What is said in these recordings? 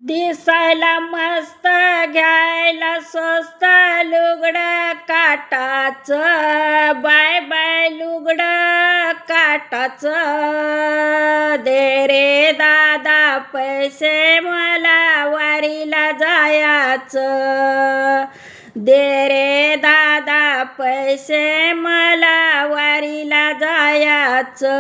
दिसायला मस्त घ्यायला स्वस्त लुगडं काटाचं, बाय बाय लुगडं काटाचं. दे रे दादा पैसे मला वारीला जायाचं. दे रे दादा पैसे मला वारीला जायाचं.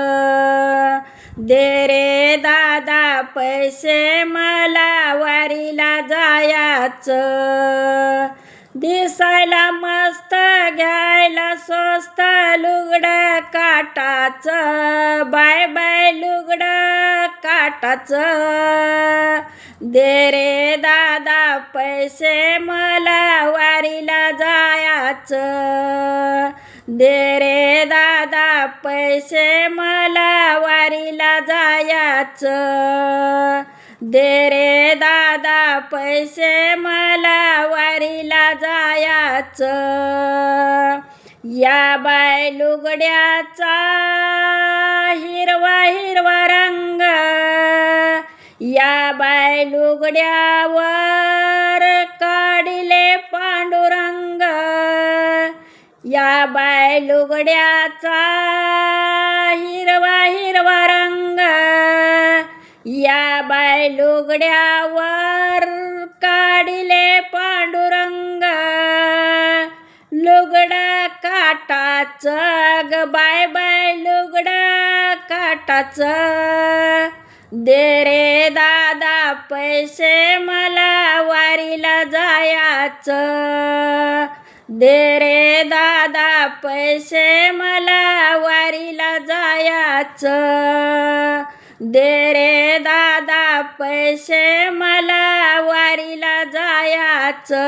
दे रे दादा पैसे मला वारीला जायाचं. दिसायला मस्त घ्यायला स्वस्त लुगडं काटाचं, बाय बाय लुगडं काटाचं. दे रे दादा पैसे मला वारीला जायाचं. दे रे दादा पैसे मला वारीला जायाचं. दे रे दादा पैसे मला वारीला जायाचं. या बाय लुगड्याचा हिरवा हिरवा रंग, या बाय लुगड्यावर काढिले पांडुरंग. या बाय लुगड्याचा हिरवा हिरवा रंग, या बाय लुगड्यावर काढिले पांडुरंग. लुगडं काटाचं ग बाय बाय लुगडं काटाचं. दे रे दादा पैसे मला वारीला जायाचं. दे रे दादा पैसे मला वारीला जायाचं. दे रे दादा पैसे मला वारीला जायाचं.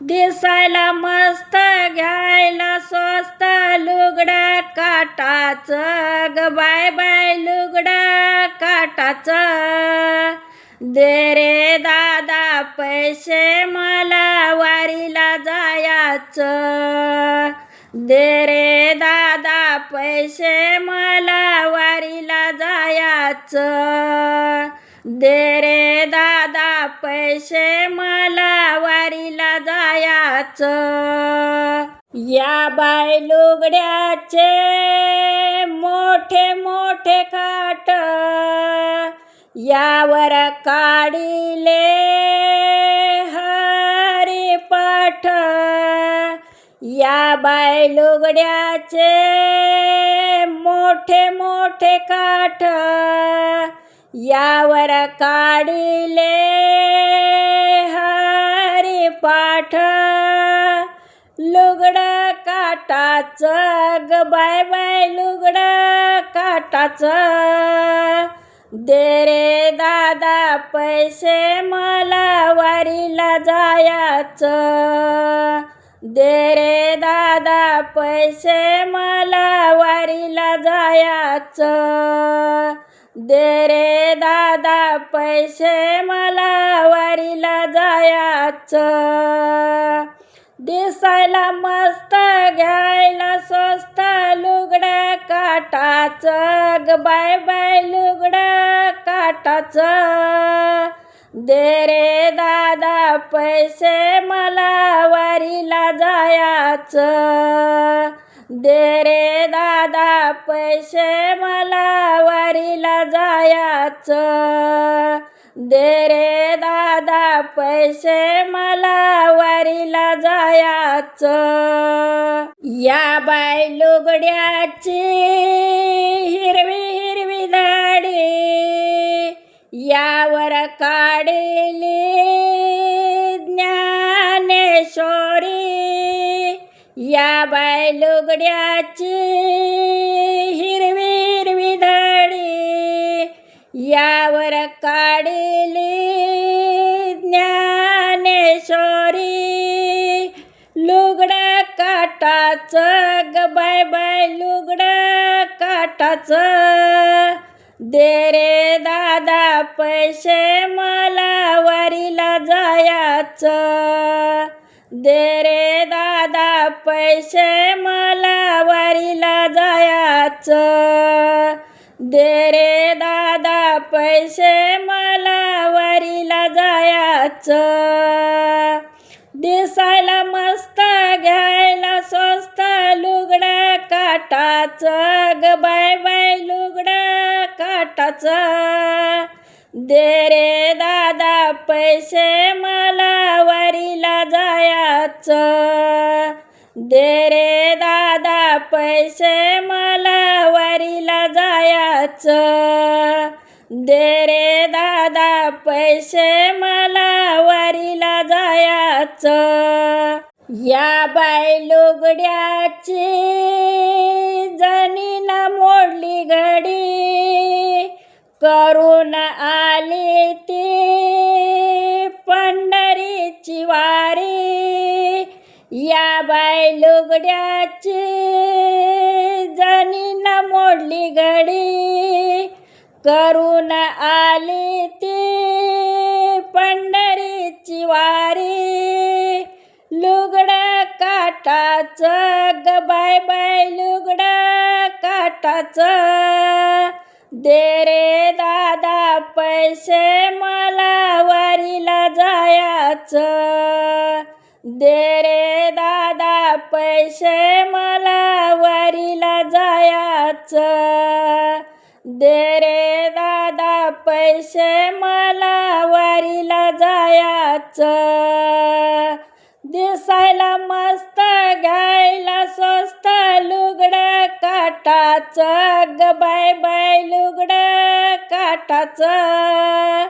दिसायला मस्त घ्यायला स्वस्त लुगडं काटाचं ग बाय बाय लुगडं काटाचं. दे रे दादा पैसे मला वारीला जायाचं. दे रे दादा पैसे मला वारीला जायाचं. दे रे दादा पैसे मला वारीला जायाचं. या बाय लुगड्याचे मोठे मोठे काठ, यावर काढिले हरिपाठ. या बाय लुगड्याचे मोठे मोठे काठ, यावर काढिले हरिपाठ. लुगडं काटाचं ग बाय बाय लुगडं काटाचं. दे रे दादा पैसे मला वारीला जायाचं. दे रे दादा पैसे मला वारीला जायाचं. दे रे दादा पैसे मला वारीला जायाचं. दिसायला मस्त घ्यायला स्वस्त लुगडं काटाचं ग बाय बाय लुगडं काटाचं. दे रे दादा पैसे मला वारीला जायाचं. दे रे दादा पैसे मला वारीला जायाचं. दे रे दादा पैसे मला वारीला जायाचं. या बाय लुगड्याची हिरवी हिरवी दाढी, यावर काढिली ज्ञानेश्वरी. या बाय लुगड्याची हिरवी हिरवी दाढी, यावर काढिली ज्ञानेश्वरी. लुगडं काटाचं ग बाय बाय लुगडं काटाचं. दे रे दादा पैसे मला वारीला जायाचं. दे रे दादा पैसे मला वारीला जायाचं. दे रे दादा पैसे मला जायाचं. दिसायला मस्त घ्यायला स्वस्त लुगडं काटाचं ग बाय बाय लुगडं काटाचं. दे रे दादा पैसे मला वारीला जायाचं. दे रे दादा पैसे मला वारीला जायाचं. दे रे दादा पैसे मला वारीला जायाचं. या बाय लुगड्याची जणीन मोडली घडी करून आली ती पंढरीची वारी. या बाय लुगड्याची जणीन मोडली घडी करून आली ती पंढरीची वारी. लुगडं काटाचं ग बाय बाय लुगडं काटाचं. दे रे दादा पैसे मला वारीला जायाचं. दे रे दादा पैसे मला वारीला जायाचं. दे रे दादा पैसे मला वारीला जायाचं. दिसायला मस्त घ्यायला स्वस्त लुगडं काटाचं ग बाय बाय लुगडं काटाचं.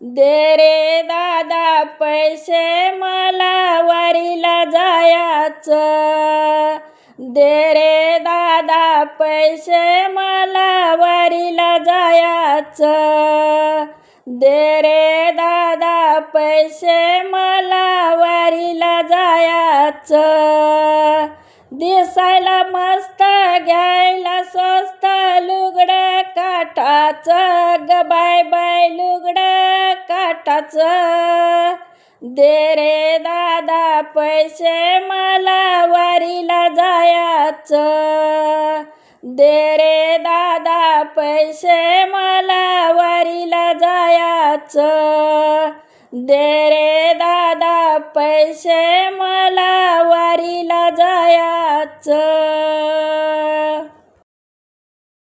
दे रे दादा पैसे मला वारीला जायाचं. दे रे दादा पैसे मला वारीला जायाचं. दे रे दादा पैसे मला वारीला जायाचं. दिसायला मस्त घ्यायला स्वस्त लुगडं काटाचं ग बाय बाय लुगडं काटाचं. दे रे दादा पैसे मला वारीला जायाचं. दे रे दादा पैसे मला वारीला जायाचं. दे रे दादा पैसे मला वारीला जायाचं.